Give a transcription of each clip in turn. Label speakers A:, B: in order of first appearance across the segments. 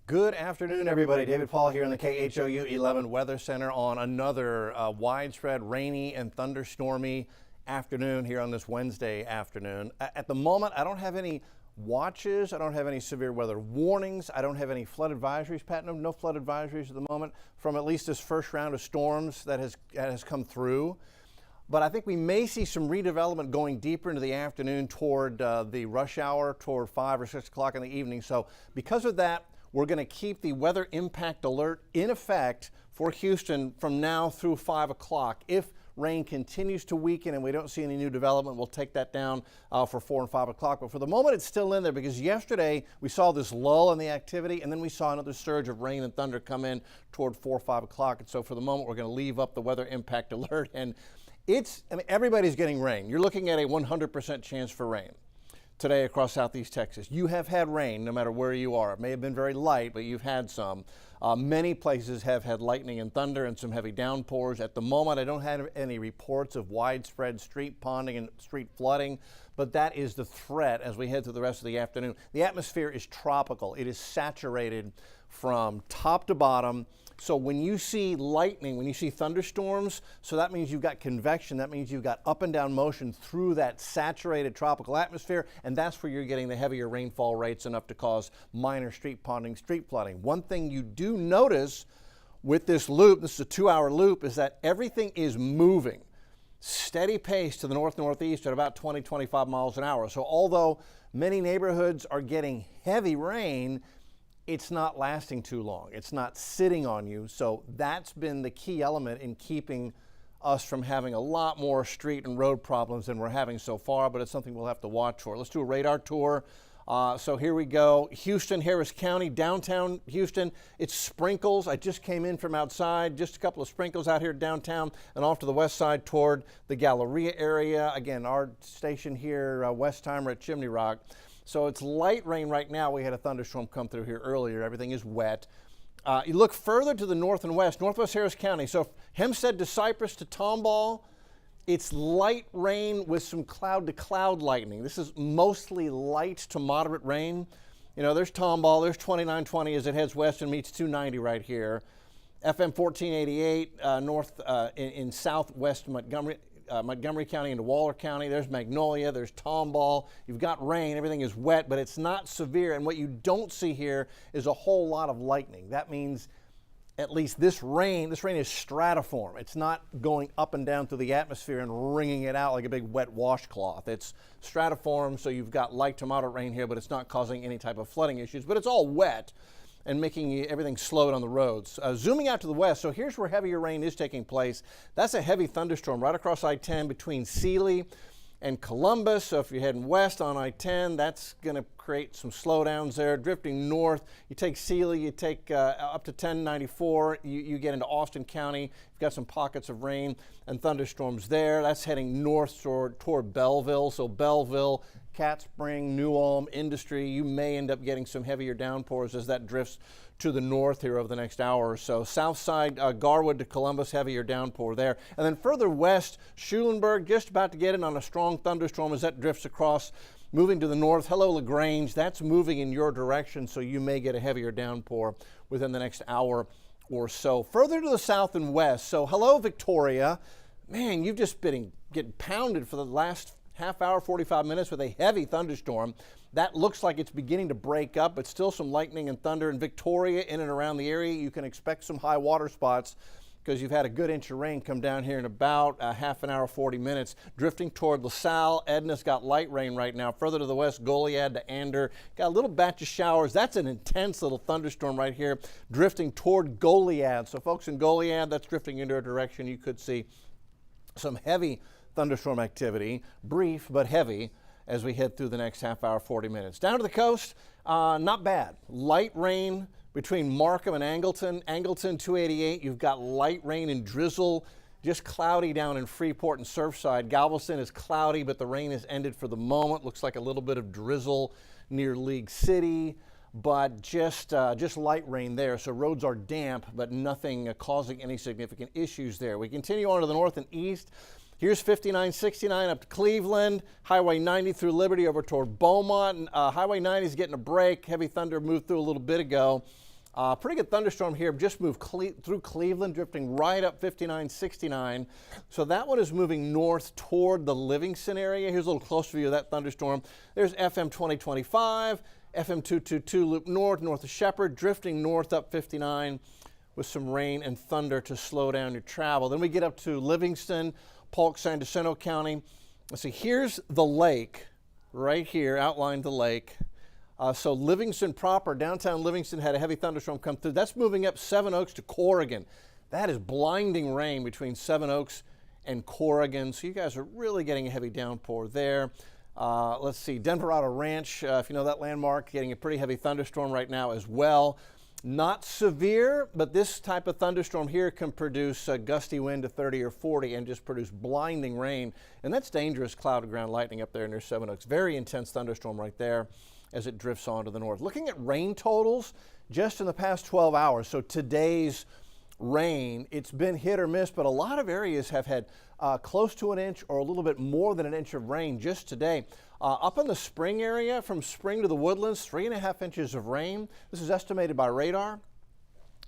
A: Good afternoon, everybody. David Paul here in the KHOU 11 Weather Center on another widespread rainy and thunderstormy afternoon here on this Wednesday afternoon. At the moment, I don't have any watches. I don't have any severe weather warnings. I don't have any flood advisories, Pat. No flood advisories at the moment from at least this first round of storms that has come through. But I think we may see some redevelopment going deeper into the afternoon toward the rush hour, toward 5 or 6 o'clock in the evening. So because of that, we're going to keep the weather impact alert in effect for Houston from now through 5 o'clock. If rain continues to weaken and we don't see any new development, we'll take that down for 4 and 5 o'clock. But for the moment, it's still in there because yesterday we saw this lull in the activity and then we saw another surge of rain and thunder come in toward 4 or 5 o'clock. And so for the moment, we're going to leave up the weather impact alert. And everybody's getting rain. You're looking at a 100% chance for rain today across southeast Texas. You have had rain no matter where you are. It may have been very light, but you've had some. Many places have had lightning and thunder and some heavy downpours. At the moment, I don't have any reports of widespread street ponding and street flooding, but that is the threat as we head through the rest of the afternoon. The atmosphere is tropical. It is saturated from top to bottom. So when you see lightning, when you see thunderstorms, so that means you've got convection. That means you've got up and down motion through that saturated tropical atmosphere, and that's where you're getting the heavier rainfall rates enough to cause minor street ponding, street flooding. One thing you do notice with this loop, this is a 2-hour loop, is that everything is moving. Steady pace to the north-northeast at about 20-25 miles an hour. So although many neighborhoods are getting heavy rain, it's not lasting too long. It's not sitting on you. So that's been the key element in keeping us from having a lot more street and road problems than we're having so far, but it's something we'll have to watch for. Let's do a radar tour. So here we go. Houston, Harris County, downtown Houston. It's sprinkles. I just came in from outside, just a couple of sprinkles out here downtown and off to the west side toward the Galleria area. Again, our station here, West Timer at Chimney Rock. So it's light rain right now. We had a thunderstorm come through here earlier. Everything is wet. You look further to the north and west, northwest Harris County. So Hempstead to Cypress to Tomball, it's light rain with some cloud to cloud lightning. This is mostly light to moderate rain. You know, there's Tomball, there's 2920 as it heads west and meets 290 right here. FM 1488 north in southwest Montgomery County into Waller County. There's Magnolia, there's Tomball. You've got rain, everything is wet, but it's not severe. And what you don't see here is a whole lot of lightning. That means at least this rain is stratiform. It's not going up and down through the atmosphere and wringing it out like a big wet washcloth. It's stratiform, so you've got light to moderate rain here, but it's not causing any type of flooding issues, but it's all wet and making everything slowed on the roads. Zooming out to the west, so here's where heavier rain is taking place. That's a heavy thunderstorm right across I-10 between Sealy and Columbus. So if you're heading west on I-10, that's going to create some slowdowns there. Drifting north, you take Sealy, you take up to 1094, you get into Austin County. You've got some pockets of rain and thunderstorms there. That's heading north toward Belleville. So Belleville, Cat Spring, New Ulm, Industry, you may end up getting some heavier downpours as that drifts to the north here over the next hour or so. South side, Garwood to Columbus, heavier downpour there. And then further west, Schulenburg, just about to get in on a strong thunderstorm as that drifts across, moving to the north. Hello, LaGrange, that's moving in your direction, so you may get a heavier downpour within the next hour or so. Further to the south and west, so hello, Victoria. Man, you've just been getting pounded for the last half hour, 45 minutes with a heavy thunderstorm. That looks like it's beginning to break up, but still some lightning and thunder in Victoria in and around the area. You can expect some high water spots because you've had a good inch of rain come down here in about a half an hour, 40 minutes. Drifting toward LaSalle. Edna's got light rain right now. Further to the west, Goliad to Ander. Got a little batch of showers. That's an intense little thunderstorm right here, drifting toward Goliad. So folks in Goliad, that's drifting into a direction you could see some heavy thunderstorm activity, brief but heavy, as we head through the next half hour, 40 minutes. Down to the coast, not bad. Light rain between Markham and Angleton. Angleton 288, you've got light rain and drizzle, just cloudy down in Freeport and Surfside. Galveston is cloudy, but the rain has ended for the moment. Looks like a little bit of drizzle near League City, but just light rain there. So roads are damp, but nothing causing any significant issues there. We continue on to the north and east. Here's 5969 up to Cleveland, Highway 90 through Liberty over toward Beaumont. Highway 90 is getting a break. Heavy thunder moved through a little bit ago. Pretty good thunderstorm here, just moved through Cleveland, drifting right up 59, 69. So that one is moving north toward the Livingston area. Here's a little closer view of that thunderstorm. There's FM 2025, FM 222 loop north of Shepherd, drifting north up 59 with some rain and thunder to slow down your travel. Then we get up to Livingston, Polk, San Jacinto County. Let's see, here's the lake right here, outlined the lake. So Livingston proper, downtown Livingston had a heavy thunderstorm come through. That's moving up Seven Oaks to Corrigan. That is blinding rain between Seven Oaks and Corrigan. So you guys are really getting a heavy downpour there. Let's see, Denverado Ranch, if you know that landmark, getting a pretty heavy thunderstorm right now as well. Not severe, but this type of thunderstorm here can produce a gusty wind to 30 or 40 and just produce blinding rain. And that's dangerous cloud to ground lightning up there near Seven Oaks. Very intense thunderstorm right there as it drifts on to the north. Looking at rain totals just in the past 12 hours, so today's rain, it's been hit or miss, but a lot of areas have had close to an inch or a little bit more than an inch of rain just today. Up in the Spring area, from Spring to the Woodlands, 3.5 inches of rain. This is estimated by radar.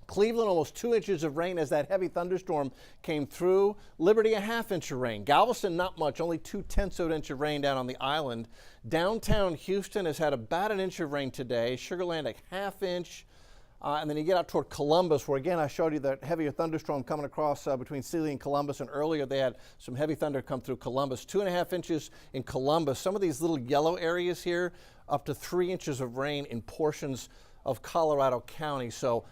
A: Cleveland, almost 2 inches of rain as that heavy thunderstorm came through. Liberty, a 1/2 inch of rain. Galveston, not much, only 2/10 of an inch of rain down on the island. Downtown Houston has had about an inch of rain today. Sugar Land, a 1/2 inch. And then you get out toward Columbus, where again I showed you that heavier thunderstorm coming across between Sealy and Columbus, and earlier they had some heavy thunder come through Columbus. 2.5 inches in Columbus. Some of these little yellow areas here, up to 3 inches of rain in portions of Colorado County. So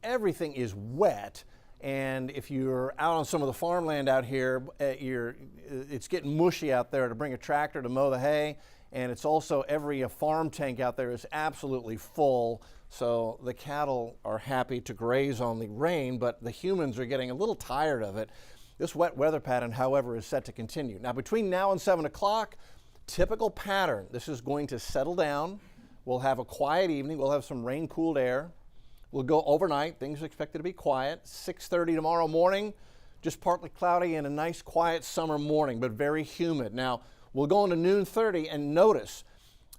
A: everything is wet, and if you're out on some of the farmland out here, it's getting mushy out there to bring a tractor to mow the hay, and it's also every farm tank out there is absolutely full. So the cattle are happy to graze on the rain, but the humans are getting a little tired of it. This wet weather pattern, however, is set to continue. Now, between now and 7 o'clock, typical pattern. This is going to settle down. We'll have a quiet evening. We'll have some rain-cooled air. We'll go overnight. Things are expected to be quiet. 6:30 tomorrow morning, just partly cloudy and a nice quiet summer morning, but very humid. Now, we'll go into noon 30 and notice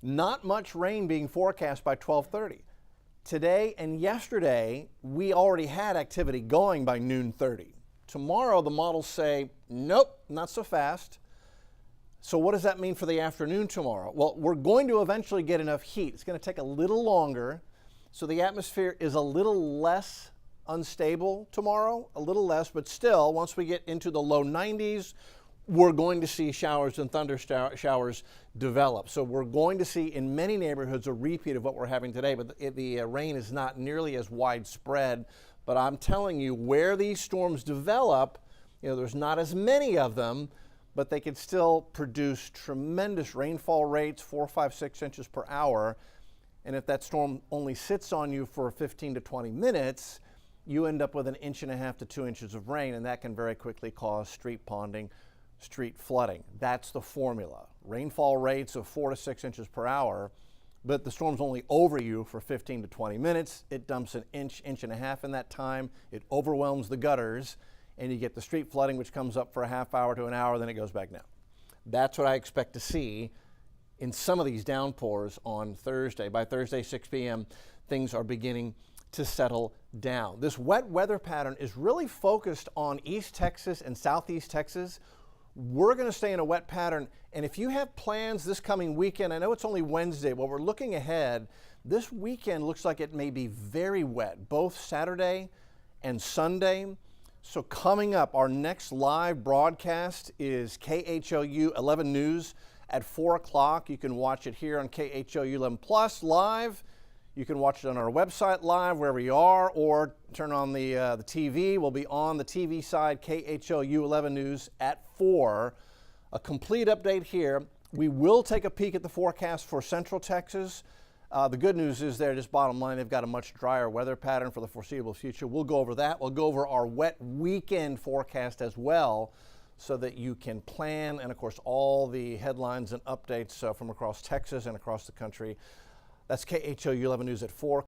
A: not much rain being forecast by 12:30. Today and yesterday, we already had activity going by noon 30. Tomorrow, the models say, nope, not so fast. So what does that mean for the afternoon tomorrow? Well, we're going to eventually get enough heat. It's going to take a little longer. So the atmosphere is a little less unstable tomorrow, a little less, but still, once we get into the low 90s, we're going to see showers and thunder showers develop. So we're going to see in many neighborhoods a repeat of what we're having today, but the rain is not nearly as widespread. But I'm telling you, where these storms develop, there's not as many of them, but they can still produce tremendous rainfall rates, 4, 5, 6 inches per hour. And if that storm only sits on you for 15 to 20 minutes, you end up with 1.5 inches to 2 inches of rain, and that can very quickly cause street ponding, street flooding. That's the formula. Rainfall rates of 4 to 6 inches per hour, but the storm's only over you for 15 to 20 minutes. It dumps 1 inch, 1.5 inches in that time. It overwhelms the gutters, and you get the street flooding, which comes up for a half hour to an hour, then it goes back down. That's what I expect to see in some of these downpours on Thursday. By Thursday, 6 p.m., things are beginning to settle down. This wet weather pattern is really focused on East Texas and Southeast Texas. We're going to stay in a wet pattern, and if you have plans this coming weekend, I know it's only Wednesday, but we're looking ahead. This weekend looks like it may be very wet, both Saturday and Sunday. So coming up, our next live broadcast is KHOU 11 News at 4 o'clock. You can watch it here on KHOU 11 Plus live. You can watch it on our website live wherever you are, or turn on the TV. We'll be on the TV side, KHOU 11 News at 4. A complete update here. We will take a peek at the forecast for Central Texas. The good news is there, just bottom line, they've got a much drier weather pattern for the foreseeable future. We'll go over that. We'll go over our wet weekend forecast as well, so that you can plan, and of course all the headlines and updates from across Texas and across the country. That's KHOU 11 News at 4.